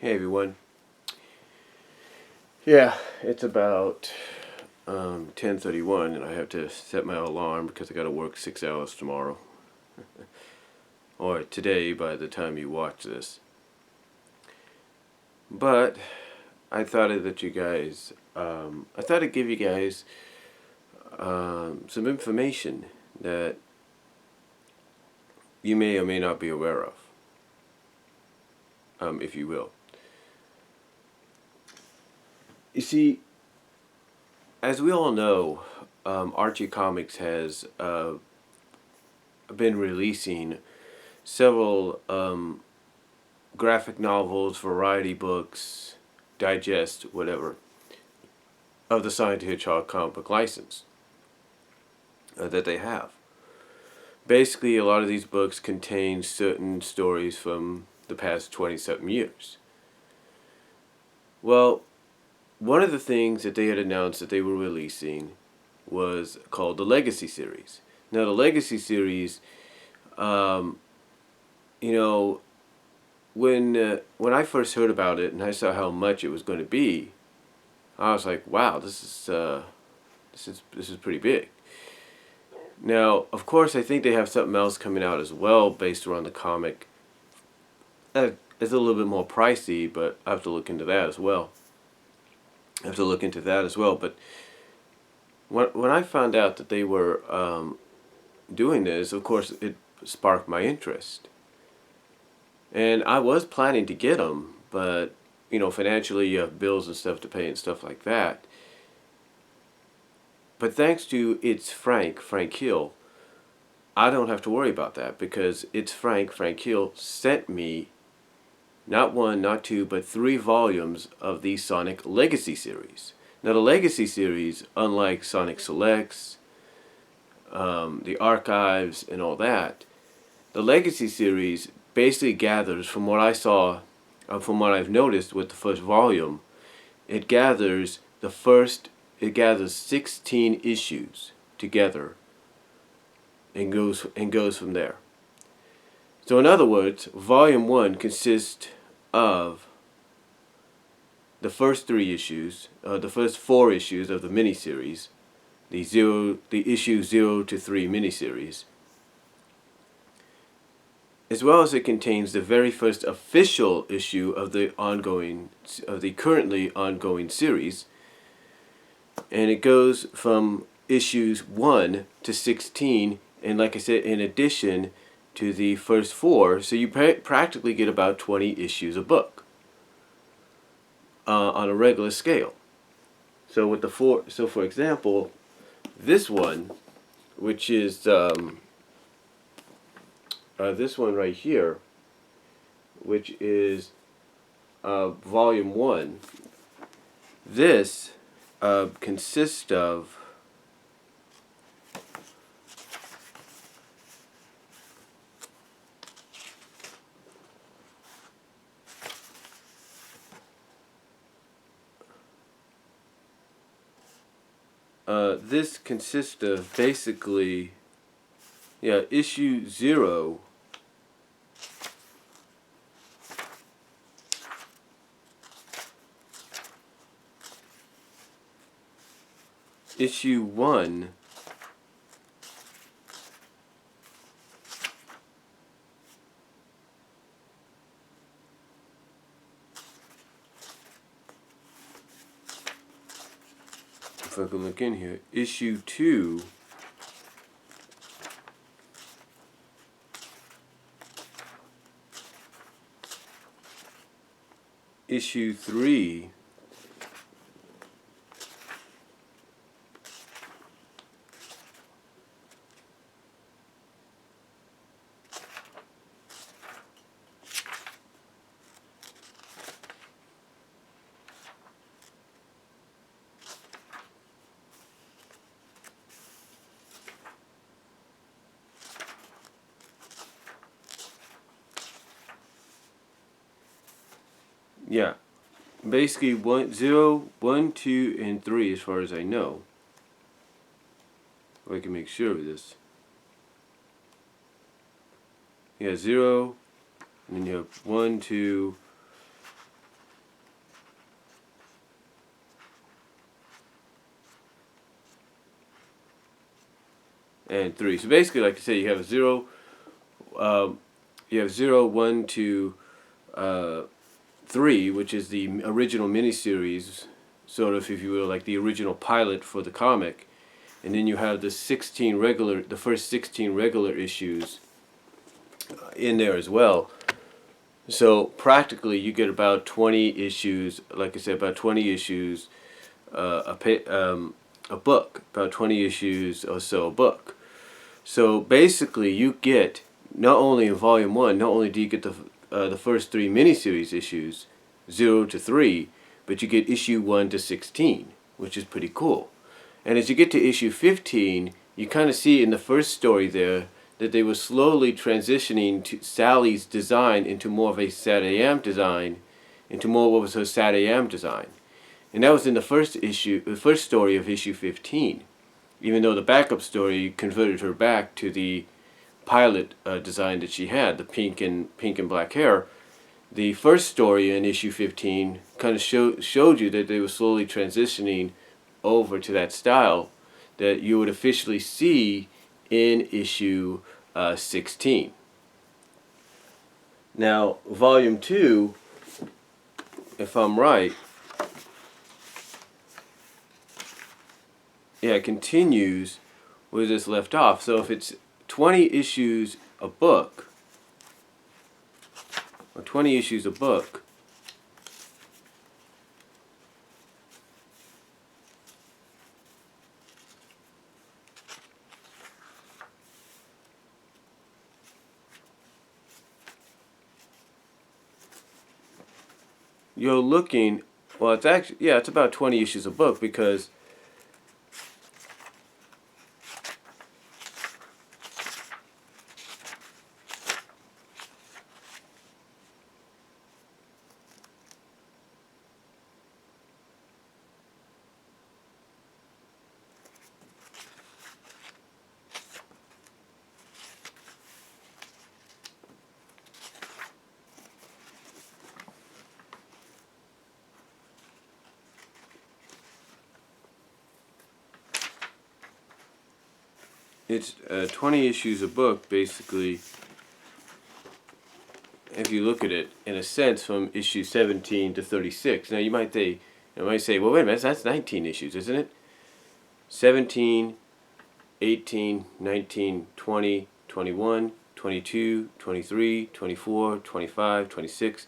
Hey everyone. Yeah, it's about 10:31, and I have to set my alarm because I got to work 6 hours tomorrow, or today by the time you watch this. But I thought that you guys, I thought I'd give you guys some information that you may or may not be aware of, if you will. You see, as we all know, Archie Comics has been releasing several graphic novels, variety books, digest, whatever, of the Sonic the Hedgehog comic book license that they have. Basically, a lot of these books contain certain stories from the past 20-something years. Well, one of the things that they had announced that they were releasing was called the Legacy Series. Now, the Legacy Series, um, you know, when I first heard about it and I saw how much it was going to be, I was like, wow, this is pretty big. Now, of course, I think they have something else coming out as well based around the comic. It's a little bit more pricey, but I have to look into that as well. But when I found out that they were doing this, of course, it sparked my interest. And I was planning to get them, but financially, you have bills and stuff to pay and stuff like that. But thanks to Frank Hill, I don't have to worry about that because Frank Hill sent me not one, not two, but 3 volumes of the Sonic Legacy series. Now, the Legacy series, unlike Sonic Selects, the Archives, and all that, the Legacy series basically gathers, from what I saw, from what I've noticed with the first volume, it gathers 16 issues together and goes from there. So in other words, volume 1 consists of the first 3 issues, the first 4 issues of the miniseries, the issue 0 to 3 miniseries, as well as it contains the very first official issue of the currently ongoing series, and it goes from issues 1 to 16, and like I said, in addition to the first 4, so you practically get about 20 issues a book on a regular scale. So with for example, this one, which is this one right here, which is volume 1. This consists of basically, issue 0, issue 1, if I can look in here, issue 2, issue 3, yeah, basically 0, 1, 2, and 3 as far as I know. If I can make sure of this. 0, and then you have 1, 2, and 3. So basically, like I say, you have 0, 1 to 3, which is the original miniseries, sort of, if you will, like the original pilot for the comic, and then you have the first 16 regular issues in there as well. So practically, you get about 20 issues. Like I said, about 20 issues a book, about 20 issues or so a book. So basically, you get not only in Volume 1, not only do you get the first 3 miniseries issues, 0 to 3, but you get issue 1 to 16, which is pretty cool. And as you get to issue 15, you kind of see in the first story there that they were slowly transitioning to Sally's design into more of a SatAM design, into more what was her SatAM design. And that was in the first story of issue 15. Even though the backup story converted her back to the pilot design that she had, the pink and black hair, the first story in issue 15 kind of showed you that they were slowly transitioning over to that style that you would officially see in issue 16. Now, Volume 2, if I'm right, it continues where this left off. So if it's 20 issues a book, or 20 issues a book, you're looking, well, it's actually, it's about 20 issues a book, because it's 20 issues a book, basically, if you look at it, in a sense, from issue 17 to 36. Now, you might say, well, wait a minute, that's 19 issues, isn't it? 17, 18, 19, 20, 21, 22, 23, 24, 25, 26,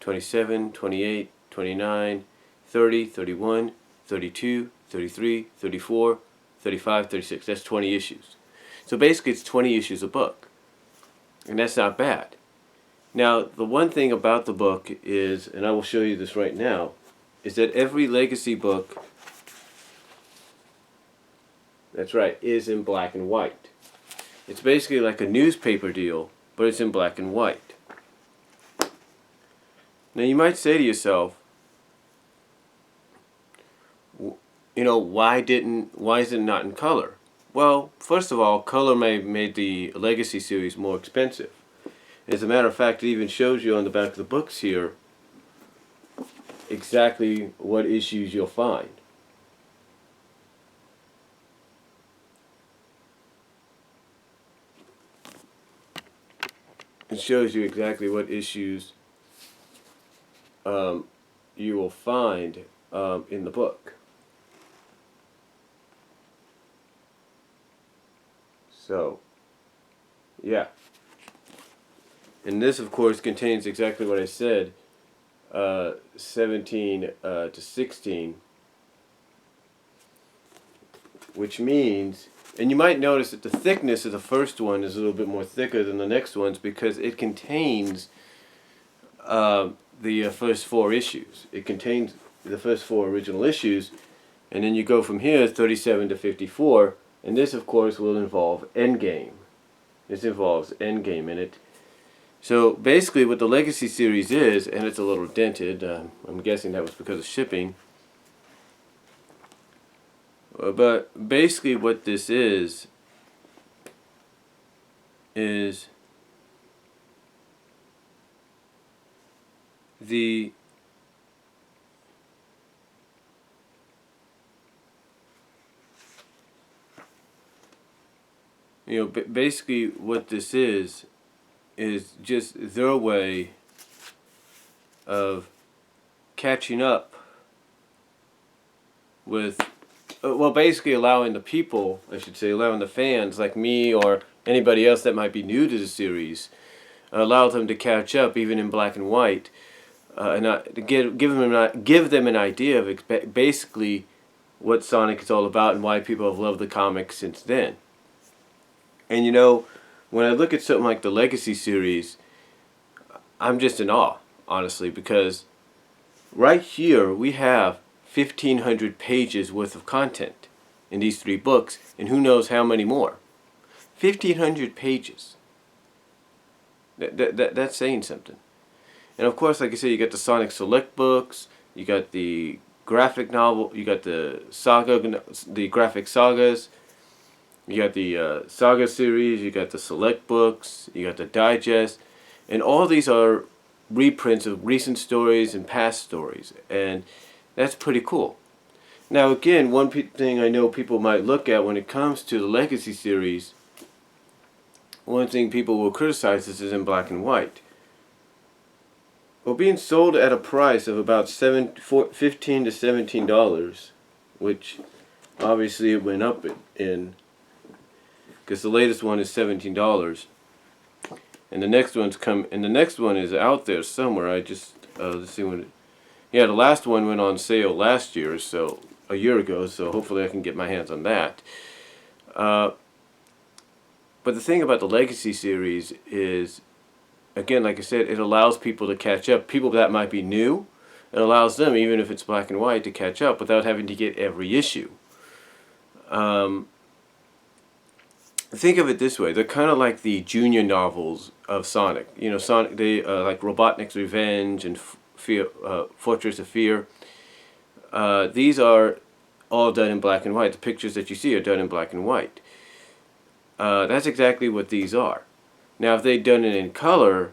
27, 28, 29, 30, 31, 32, 33, 34, 35, 36. That's 20 issues. So basically, it's 20 issues a book. And that's not bad. Now, the one thing about the book is, and I will show you this right now, is that every Legacy book, that's right, is in black and white. It's basically like a newspaper deal, but it's in black and white. Now, you might say to yourself, why is it not in color? Well, first of all, color made the Legacy series more expensive. As a matter of fact, it even shows you on the back of the books here exactly what issues you'll find. It shows you exactly what issues you will find in the book. So, yeah. And this, of course, contains exactly what I said, 17 to 16, which means, and you might notice that the thickness of the first one is a little bit more thicker than the next ones, because it contains the first 4 issues. It contains the first 4 original issues, and then you go from here, 37 to 54, and this, of course, will involve Endgame. This involves Endgame in it. So basically what the Legacy series is, and it's a little dented, I'm guessing that was because of shipping, but basically what this is the Basically what this is just their way of catching up with, well, basically allowing the people, I should say, allowing the fans like me or anybody else that might be new to the series, allow them to catch up even in black and white, and to give them an idea of basically what Sonic is all about and why people have loved the comics since then. And when I look at something like the Legacy series, I'm just in awe, honestly, because right here we have 1,500 pages worth of content in these 3 books, and who knows how many more. 1,500 pages. That's saying something. And of course, like I said, you got the Sonic Select books, you got the graphic novel, you got the graphic sagas, you got the Saga series, you got the Select books, you got the Digest, and all these are reprints of recent stories and past stories, and that's pretty cool. Now again, one thing I know people might look at when it comes to the Legacy series, one thing people will criticize is in black and white. Well, being sold at a price of about $15 to $17, which obviously it went up in, because the latest one is $17, and the next one is out there somewhere. I just let's see when the last one went on sale last year, so a year ago. So hopefully I can get my hands on that. But the thing about the Legacy series is, again, like I said, it allows people to catch up. People that might be new, it allows them, even if it's black and white, to catch up without having to get every issue. Think of it this way: they're kind of like the junior novels of Sonic. Sonic, they like Robotnik's Revenge and Fortress of Fear. These are all done in black and white. The pictures that you see are done in black and white. That's exactly what these are. Now, if they'd done it in color,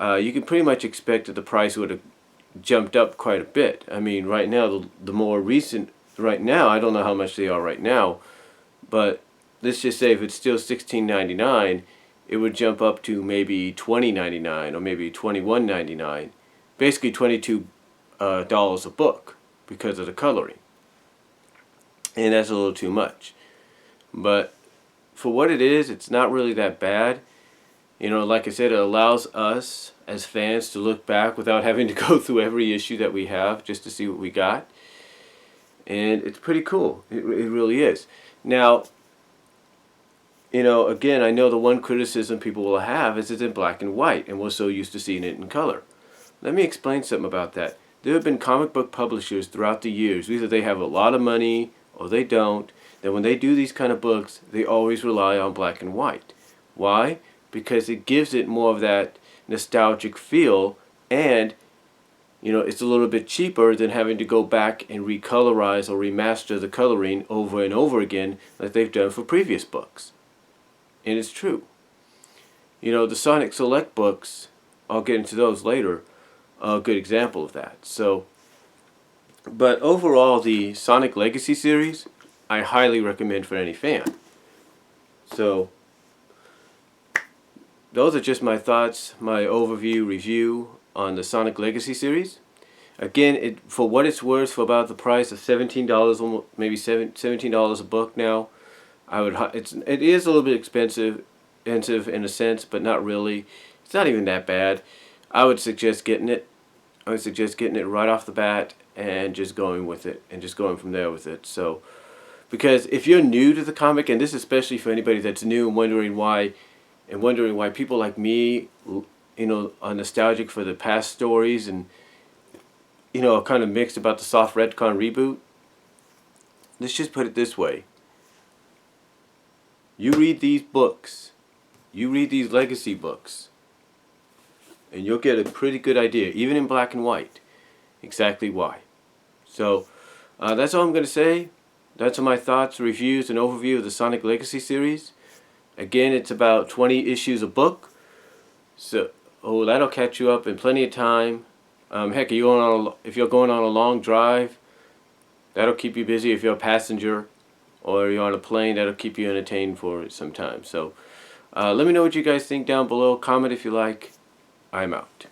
you can pretty much expect that the price would have jumped up quite a bit. I mean, right now, the more recent, right now, I don't know how much they are right now, but let's just say if it's still $16.99, it would jump up to maybe $20.99 or maybe $21.99, basically $22 a book because of the coloring. And that's a little too much. But for what it is, it's not really that bad. Like I said, it allows us as fans to look back without having to go through every issue that we have just to see what we got. And it's pretty cool. It really is. Now, again, I know the one criticism people will have is it's in black and white, and we're so used to seeing it in color. Let me explain something about that. There have been comic book publishers throughout the years, either they have a lot of money or they don't, that when they do these kind of books, they always rely on black and white. Why? Because it gives it more of that nostalgic feel, and it's a little bit cheaper than having to go back and recolorize or remaster the coloring over and over again like they've done for previous books. And it's true. The Sonic Select books, I'll get into those later, are a good example of that. So, but overall, the Sonic Legacy series, I highly recommend for any fan. So, those are just my thoughts, my overview, review on the Sonic Legacy series. Again, for what it's worth, for about the price of $17, maybe $17 a book now, it is a little bit expensive in a sense, but not really. It's not even that bad. I would suggest getting it. I would suggest getting it right off the bat and just going with it, and just going from there with it. So, because if you're new to the comic, and this is especially for anybody that's new and wondering why people like me, are nostalgic for the past stories and, are kind of mixed about the soft retcon reboot. Let's just put it this way. You read these books, you read these Legacy books, and you'll get a pretty good idea, even in black and white, exactly why. So, that's all I'm going to say. That's my thoughts, reviews, and overview of the Sonic Legacy series. Again, it's about 20 issues a book, so that'll catch you up in plenty of time. Heck, if you're going on a long drive, that'll keep you busy if you're a passenger. or you're on a plane, that'll keep you entertained for some time. So let me know what you guys think down below. Comment if you like. I'm out.